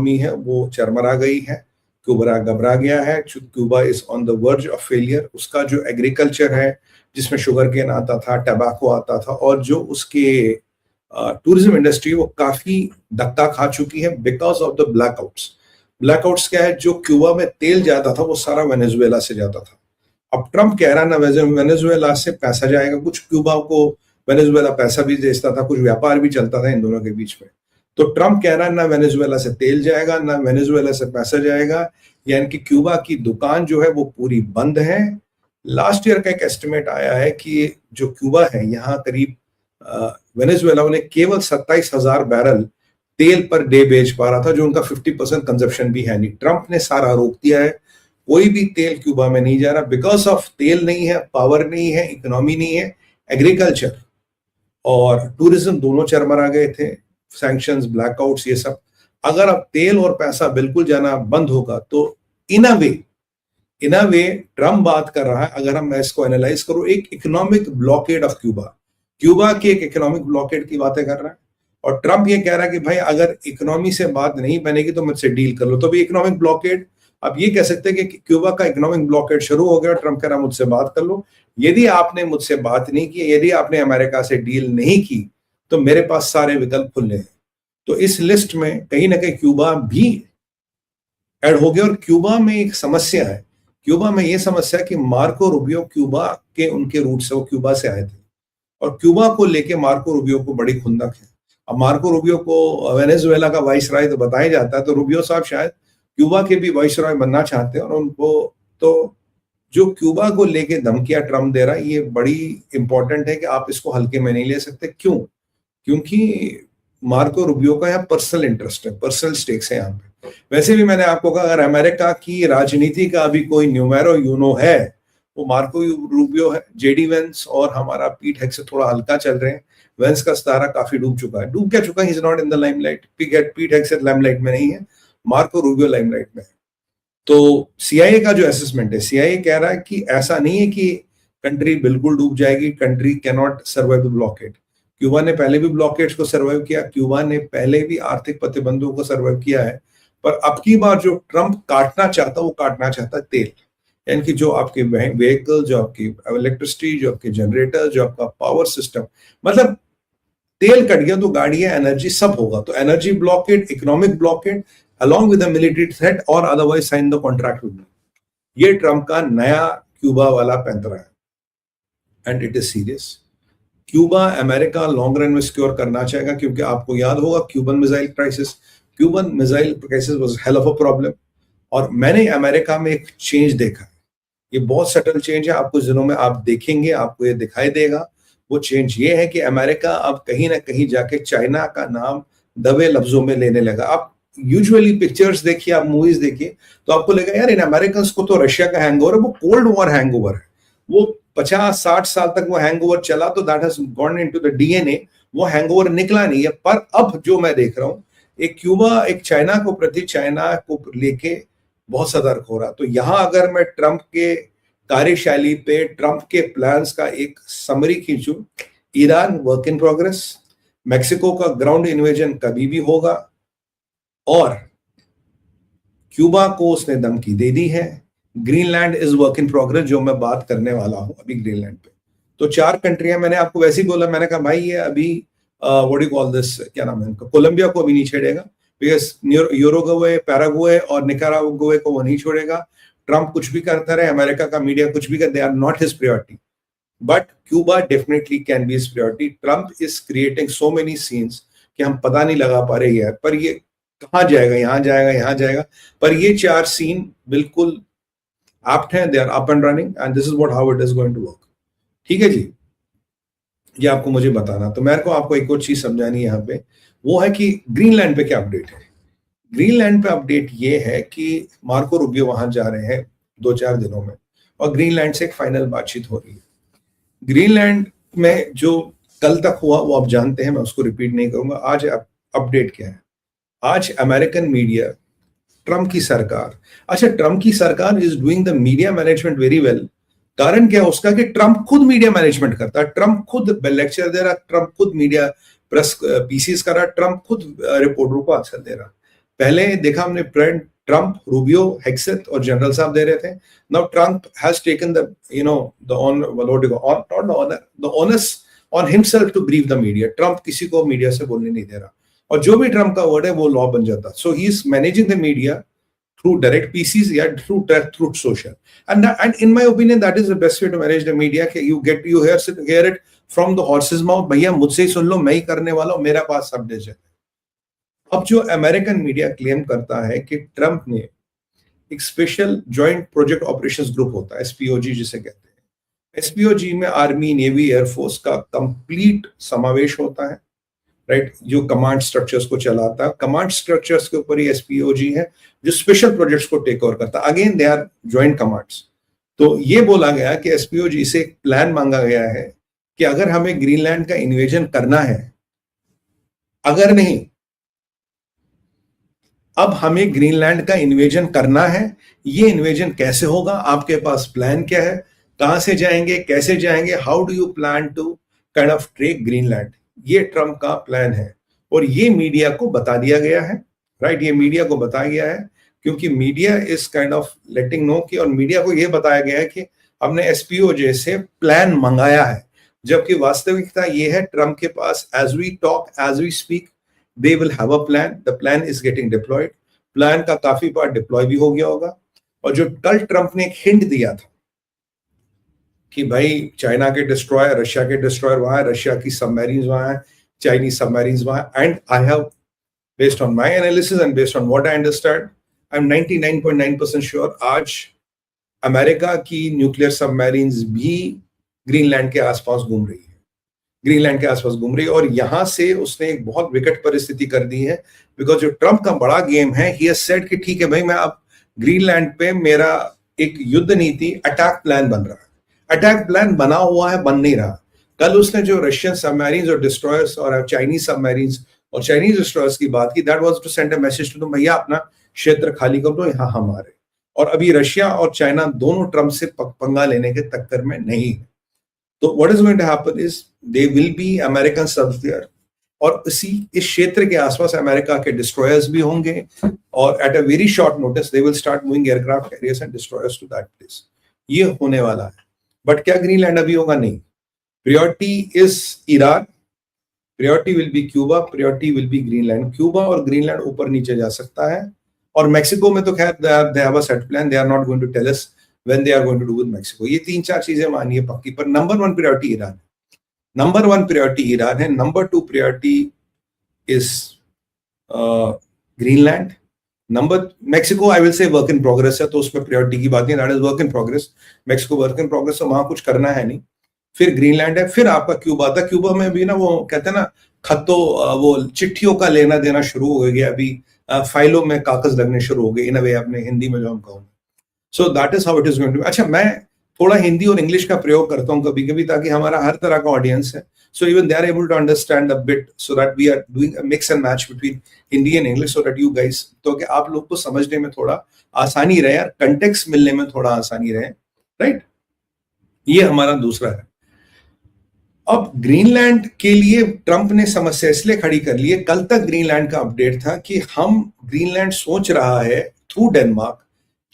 Economy है वो चरमरा गई है, क्यूबा घबरा गया है, Cuba is on the verge of failure. उसका जो एग्रीकल्चर है जिसमें शुगर केन आता था, टबैको आता था, और जो उसके टूरिज्म इंडस्ट्री वो काफी धक्का खा चुकी है because of the blackouts. Blackouts क्या है, जो क्यूबा में तेल जाता था वो सारा वेनेजुएला से जाता था। अब ट्रम्प कह रहा है ना वेनेजुएला से पैसा जाएगा, कुछ क्यूबा को वेनेजुएला पैसा भी भेजता था, कुछ व्यापार भी चलता था इन दोनों के बीच में। तो ट्रम्प कह रहा है ना वेनेजुएला से तेल जाएगा ना वेनेजुएला से पैसा जाएगा, यानी कि क्यूबा की दुकान जो है वो पूरी बंद है। लास्ट ईयर का एक एस्टिमेट आया है कि जो क्यूबा है यहाँ करीब वेनेजुएला ने केवल 27,000 बैरल तेल पर डे बेच पा रहा था, जो उनका 50% कंजप्शन भी है नहीं। ट्रम्प ने सारा रोक दिया है, कोई भी तेल क्यूबा में नहीं जा रहा बिकॉज ऑफ तेल नहीं है, पावर नहीं है, इकोनॉमी नहीं है, एग्रीकल्चर और टूरिज्म दोनों चरमरा गए थे, सैंक्शंस, ब्लैकआउट्स, ये सब। अगर अब तेल और पैसा बिल्कुल जाना बंद होगा तो इन अ वे ट्रम्प बात कर रहा है, अगर मैं इसको एनालाइज करूं, एक इकोनॉमिक ब्लॉकेड ऑफ क्यूबा की एक इकोनॉमिक ब्लॉकेड की बातें कर रहा है। और ट्रम्प ये कह रहा है कि भाई अगर इकोनॉमी से बात नहीं बनेगी तो मुझसे डील कर लो, तो भी इकोनॉमिक ब्लॉकेड। आप ये कह सकते हैं कि क्यूबा का इकोनॉमिक ब्लॉकेड शुरू हो गया, ट्रम्प कह रहा मुझसे बात कर लो। यदि आपने मुझसे बात नहीं की, यदि आपने अमेरिका से डील नहीं की, तो मेरे पास सारे विकल्प खुले हैं। तो इस लिस्ट में कहीं ना कहीं क्यूबा भी ऐड हो गया। और क्यूबा में एक समस्या है, क्यूबा में ये समस्या कि मार्को रूबियो क्यूबा के उनके रूट से, वो क्यूबा से आए थे, और क्यूबा को लेके मार्को रूबियो को बड़ी खुंदक है। अब मार्को रूबियो को वेनेजुएला का वाइस रॉय तो बताया जाता है, तो रूबियो साहब शायद क्यूबा के भी वाइस रॉय बनना चाहते हैं। और उनको तो जो क्यूबा को लेके धमकियां ट्रम्प दे रहा है, ये बड़ी इंपॉर्टेंट है कि आप इसको हल्के में नहीं ले सकते। क्यों? क्योंकि मार्को रूबियो का यहाँ पर्सनल इंटरेस्ट है, पर्सनल स्टेक्स है यहाँ पे। वैसे भी मैंने आपको कहा, अगर अमेरिका की राजनीति का अभी कोई न्यूमेरो यूनो है वो मार्को रूबियो है। जेडी वेंस और हमारा पीट हेग्सेथ थोड़ा हल्का चल रहे हैं। वेंस का सितारा काफी डूब चुका है, डूब क्या चुका है, he is not in the limelight. पीट हेग्सेथ लाइमलाइट में नहीं है, मार्को रूबियो लाइमलाइट में है। तो सीआईए का जो असेसमेंट है, सीआईए कह रहा है कि ऐसा नहीं है कि कंट्री बिल्कुल डूब जाएगी, country can not survive the blockade. Cuba ने पहले भी ब्लॉकेड्स को सर्वाइव किया, क्यूबा ने पहले भी आर्थिक प्रतिबंधों को सर्वाइव किया है, पर अब की बार जो ट्रम्प काटना चाहता, वो काटना चाहता है तेल। यानी कि जो आपके व्हीकल, जो आपकी इलेक्ट्रिसिटी, जो आपके जनरेटर, जो आपका पावर सिस्टम, मतलब तेल कट गया तो गाड़ियां, एनर्जी सब होगा। तो energy blockade, economic blockade along with a military threat or otherwise sign the contract with me। ये ट्रम्प का नया क्यूबा वाला पैंतरा है and it is serious. Cuba America long run में सिक्योर करना चाहेगा, क्योंकि आपको याद होगा Cuban missile crisis was hell of a problem. और मैंने अमेरिका में एक चेंज देखा है, ये बहुत सटल चेंज है, आपको दिनों में आप देखेंगे, आपको ये दिखाई देगा। वो चेंज ये है कि अमेरिका अब कहीं ना कहीं जाके चाइना का नाम दबे लफ्जों में लेने लगा। आप यूजुअली पिक्चर्स देखिए, आप मूवीज देखिए, तो आपको लगेगा यार इन अमेरिकन को तो रशिया का हैंगओवर है, वो कोल्ड वॉर हैंगओवर है, वो 50-60 साल तक वो हैंगओवर चला, तो that has gone into the DNA, वो हैंगओवर निकला नहीं है। पर अब जो मैं देख रहा हूं, एक क्यूबा एक चाइना को प्रति, चाइना को लेके बहुत सतर्क हो रहा। तो यहां अगर मैं ट्रम्प के कार्यशैली पे, ट्रम्प के प्लान्स का एक समरी खींचूं, Iran work in progress, Mexico का ग्राउंड इन्वेजन कभी भी होगा, और क्यूबा को उसने धमकी दे दी है। Greenland is work in progress, जो मैं बात करने वाला हूं अभी ग्रीनलैंड पे। तो 4 कंट्रियां, मैंने आपको वैसे ही बोला, मैंने कहा भाई ये अभी what do you call this, क्या नाम है इनका, कोलंबिया को अभी नहीं छेड़ेगा, बिकॉज यूरुग्वे, पैराग्वे और निकारागुए को वो नहीं छोड़ेगा। ट्रम्प कुछ भी करता रहे, अमेरिका का मीडिया कुछ भी कर, they are not his priority, but Cuba definitely can be his priority. Trump is creating so many scenes कि हम पता नहीं लगा पा रहे हैं, पर ये कहां जाएगा, यहां जाएगा, यहां जाएगा। पर ये 4 सीन बिल्कुल एप्ट हैं, they are up and running and this is what how it is going to work. ठीक है जी, ये आपको मुझे बताना। तो मेरे को आपको एक और चीज समझानी यहाँ पे, वो है कि ग्रीनलैंड पे क्या अपडेट है। ग्रीनलैंड पे अपडेट ये है कि मार्को रूबियो वहां जा रहे हैं 2-4 दिनों में, और ग्रीनलैंड से एक फाइनल बातचीत हो रही है। ग्रीनलैंड में जो कल तक हुआ वो आप जानते हैं, मैं उसको रिपीट नहीं करूंगा। आज अपडेट क्या है, आज अमेरिकन मीडिया, ट्रम्प की सरकार, अच्छा ट्रम्प की सरकार is doing the media management very well. कारण क्या है उसका कि ट्रम्प खुद मीडिया मैनेजमेंट करता है, ट्रम्प खुद लेक्चर दे रहा, ट्रम्प खुद मीडिया प्रेस पीसीस कर रहा, ट्रम्प खुद रिपोर्टरों को आंसर दे रहा। पहले देखा हमने ट्रम्प, रूबियो, हेक्सेथ और जनरल साहब दे रहे थे. Now Trump has taken the onus on himself to brief the media. Trump किसी को मीडिया से बोलने नहीं दे रहा, और जो भी ट्रम्प का वर्ड है वो लॉ बन जाता. So he is managing the media through direct PCs, yeah, through social, and in my opinion that is the best way to manage the media. कि you hear it from the horse's mouth. भैया मुझसे ही सुन लो, मैं ही करने वाला हूँ, मेरा पास सब dish है. अब जो अमेरिकन मीडिया क्लेम करता है कि ट्रम्प ने एक special joint project operations group होता है, एसपीओजी जिसे कहते हैं. एसपीओजी में आर्मी, नेवी, एयरफोर्स का कंप्लीट समावेश होता है, राइट, जो कमांड स्ट्रक्चर्स को चलाता है. कमांड स्ट्रक्चर्स के ऊपर ही एसपीओजी है जो स्पेशल प्रोजेक्ट्स को टेक ओवर करता है. Again they are joint commands. तो ये बोला गया कि एसपीओजी से एक प्लान मांगा गया है कि अगर हमें ग्रीनलैंड का इन्वेजन करना है, अगर नहीं, अब हमें ग्रीनलैंड का इन्वेजन करना है, ये इन्वेजन कैसे होगा, आपके पास प्लान क्या है, कहां से जाएंगे, कैसे जाएंगे, how do you plan to kind of take Greenland. ये ट्रम्प का प्लान है और ये मीडिया को बता दिया गया है, राइट. ये मीडिया को बताया गया है क्योंकि media is kind of letting know कि, और मीडिया को ये बताया गया है कि हमने एसपीओजे से प्लान मंगाया है, जबकि वास्तविकता ये है ट्रम्प के पास as we talk, as we speak, they will have a plan. The plan is getting deployed. Plan का काफी पार्ट डिप्लॉय भी हो गया होगा. और जो कल ट्रम्प ने एक हिंट दिया था कि भाई चाइना के डिस्ट्रॉयर, रशिया के डिस्ट्रॉयर वहां है, रशिया की सबमरीन्स वहां है, चाइनीज सबमरीन्स वहां है. And I have, based on my analysis and based on what I understand, I am 99.9% sure आज अमेरिका की न्यूक्लियर सबमरीन्स भी ग्रीनलैंड के आसपास घूम रही है, ग्रीनलैंड के आसपास घूम रही है. और यहां से उसने एक बहुत विकट परिस्थिति कर दी है, बिकॉज जो ट्रम्प का बड़ा गेम है, ही हैज सेड कि ठीक है भाई, मैं अब ग्रीनलैंड पे मेरा एक युद्ध नीति, अटैक प्लान बन रहा है. अटैक प्लान बना हुआ है, बन नहीं रहा. कल उसने जो रशियन सबमरीन्स और डिस्ट्रॉयर्स और चाइनीज सबमरीन्स और चाइनीज डिस्ट्रॉयर्स की बात की, that was to send a message to तुम भैया अपना क्षेत्र खाली कर दो, यहाँ हमारे. और अभी रशिया और चाइना दोनों ट्रम्प से पंगा लेने के चक्कर में नहीं है. तो what is going to happen is they will be American subs there, और इस क्षेत्र के आसपास अमेरिका के डिस्ट्रॉयर्स भी होंगे, और at a very short notice they will start moving aircraft carriers and destroyers to that place. ये होने वाला है. बट क्या ग्रीनलैंड अभी होगा? नहीं. Priority is Iran, priority will be Cuba, priority will be Greenland. Cuba और ग्रीनलैंड ऊपर नीचे जा सकता है, और मेक्सिको में तो खैर they have a set plan, they are not going to tell us when they are going to do with Mexico. ये 3-4 चीजें मानिए पक्की, पर नंबर 1 प्रियोरिटी ईरान है. नंबर 1 प्रियोरिटी ईरान है. Number 2 priority is Greenland. Number Mexico I will say work in progress है, तो उसमें प्रियोरिटी की बात नहीं, that is work in progress. Mexico work in progress, तो वहां कुछ करना है नहीं. फिर ग्रीनलैंड है, फिर आपका क्यूबा था. क्यूबा में भी ना वो कहते हैं ना, खतों वो चिट्ठियों का लेना देना शुरू हो गया, अभी फाइलों में कागज लगने शुरू हो गए, इन अ वे अपने हिंदी में जो हम कहूँ. So that is how it is going to. अच्छा, मैं थोड़ा हिंदी और इंग्लिश का प्रयोग करता हूँ कभी कभी, ताकि हमारा हर तरह का ऑडियंस है, so even they are able to understand a bit, so that we are doing a mix and match between Hindi and English, so that you guys, तो कि आप लोग को समझने में थोड़ा आसानी रहे, कंटेक्स्ट मिलने में थोड़ा आसानी रहे, राइट. ये हमारा दूसरा है. अब ग्रीनलैंड के लिए ट्रम्प ने समस्या इसलिए खड़ी कर ली है. कल तक ग्रीनलैंड का अपडेट था कि हम ग्रीनलैंड सोच रहा है थ्रू डेनमार्क,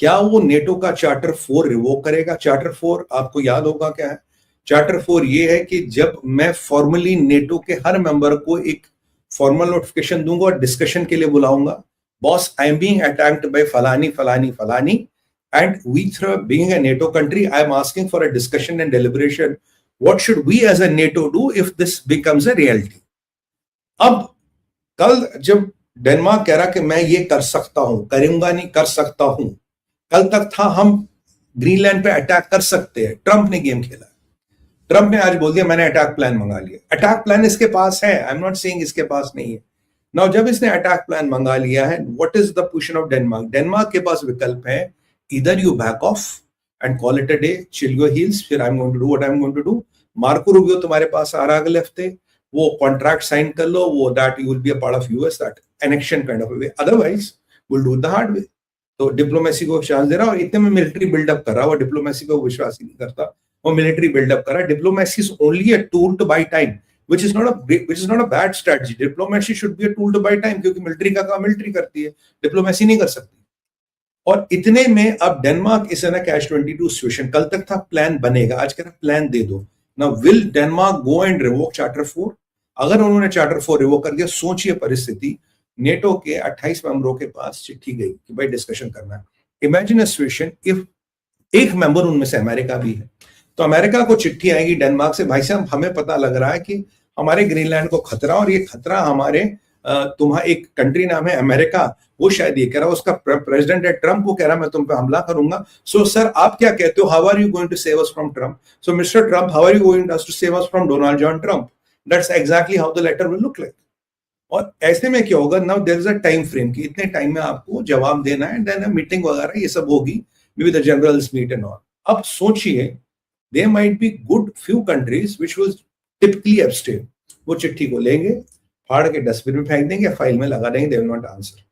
क्या वो नेटो का चार्टर 4 रिवोक करेगा. चार्टर 4 आपको याद होगा क्या है. चार्टर 4 ये है कि जब मैं फॉर्मली नेटो के हर मेंबर को एक फॉर्मल नोटिफिकेशन दूंगा और डिस्कशन के लिए बुलाऊंगा, boss I am being attacked by फलानी फलानी फलानी, and we through being a NATO country I am asking for a discussion and deliberation, what should we as a NATO do if this becomes a reality. अब कल जब Denmark कह रहा कि मैं ये कर सकता हूं, करूंगा नहीं, कर सकता हूं, कल तक था हम ग्रीनलैंड पे अटैक कर सकते हैं. ट्रम्प ने गेम खेला. ट्रम्प ने आज बोल दिया मैंने अटैक प्लान मंगा लिया. अटैक प्लान इसके पास है, आई एम नॉट सेइंग इसके पास नहीं है. नाउ जब इसने अटैक प्लान मंगा लिया है, what is the position of Denmark. Denmark के पास विकल्प है, इधर you back off and call it a day, chill your heels, फिर I am going to do what I am going to do. Marco Rubio तुम्हारे पास आ रहा अगले हफ्ते, वो कॉन्ट्रैक्ट साइन कर लो, वो that you will be a part of US, that annexation kind of way, otherwise will do the hard way. तो डिप्लोमेसी को चांस दे रहा, और इतने में मिलिट्री बिल्डअप कर रहा. वो डिप्लोमेसी को विश्वास ही नहीं करता, वो मिलिट्री बिल्डअप कर रहा. Diplomacy is only a tool to buy time. which is not a bad strategy. Diplomacy should be a tool to buy time, क्योंकि मिलिट्री का काम मिलिट्री करती है, डिप्लोमेसी नहीं कर सकती। और इतने में अब डेनमार्क इस ना कैश 22 सिचुएशन। कल तक था प्लान बनेगा, आज कह रहा प्लान दे दो ना। Will Denmark go and revoke charter 4? अगर उन्होंने चार्टर 4 रिवोक कर दिया, सोचिए परिस्थिति, नेटो के 28 मेंबरों के पास चिट्ठी गई कि भाई डिस्कशन करना है। इमेजिन अ सिचुएशन इफ एक मेंबर उनमें से अमेरिका भी है, तो अमेरिका को चिट्ठी आएगी डेनमार्क से, भाई साहब हमें पता लग रहा है कि हमारे ग्रीनलैंड को खतरा, और ये खतरा हमारे तुम्हारा एक कंट्री नाम है अमेरिका, वो शायद ये कह रहा है, उसका प्रेसिडेंट है ट्रम्प, को कह रहा है मैं तुम पे हमला करूंगा। सो सर आप क्या कहते हो, how are you going to save us from Trump? So Mr Trump, how are you going to save us from Donald John Trump? That's exactly how the letter will look like. और ऐसे में क्या होगा, now there is a time frame कि इतने time में आपको जवाब देना है, देन मीटिंग वगैरह ये सब होगी, maybe the generals meet and all. अब सोचिए, there might be good few countries which will typically abstain. वो चिट्ठी को लेंगे, फाड़ के डस्टबिन में फेंक देंगे, फाइल में लगा देंगे, दे विल नॉट आंसर।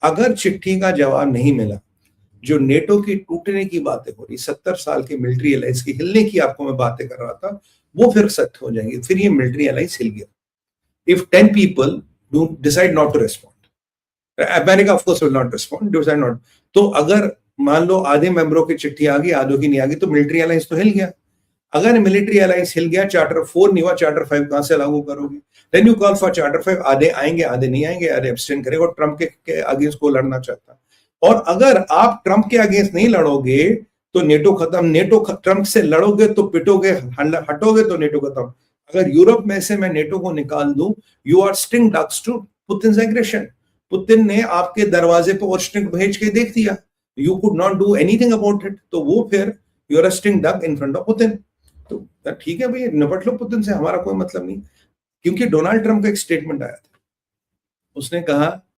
अगर चिट्ठी का जवाब नहीं मिला, जो नेटो की टूटने की बातें हो रही, 70 साल के मिलिट्री अलायंस की हिलने की आपको मैं बातें कर रहा था, वो फिर सत्य हो जाएंगे, फिर ये मिलिट्री अलायंस हिल गया। If 10 people decide not to respond, America of course will not respond, decide not। तो अगर मान लो आधे मेंबरों की चिट्ठी आ गई, आधों की नहीं आ गई, तो मिलिट्री अलायंस तो हिल गया। अगर मिलिट्री अलायंस हिल गया, चार्टर 4 नहीं हुआ, चार्टर 5 कहां से लागू करोगे? Then you call for charter 5, आधे आएंगे आधे नहीं आएंगे, आधे एब्सटेन करेगा, और ट्रम्प के अगेंस्ट को लड़ना चाहता। और अगर आप ट्रम्प के अगेंस्ट नहीं लड़ोगे तो नेटो खत्म, नेटो ट्रम्प से लड़ोगे तो पिटोगे, हटोगे तो नेटो खत्म। अगर यूरोप में से मैं नेटो को निकाल दूं, you are sitting ducks to Putin's aggression. Putin ने आपके दरवाजे पर और स्टिंग भेज के देख दिया, you could not do anything about it, तो वो फिर you are sitting duck in front of Putin. तो ठीक है भाई, निपट लो पुतिन से, हमारा कोई मतलब नहीं। क्योंकि डोनाल्ड ट्रम्प का एक स्टेटमेंट आया था, उसने कहा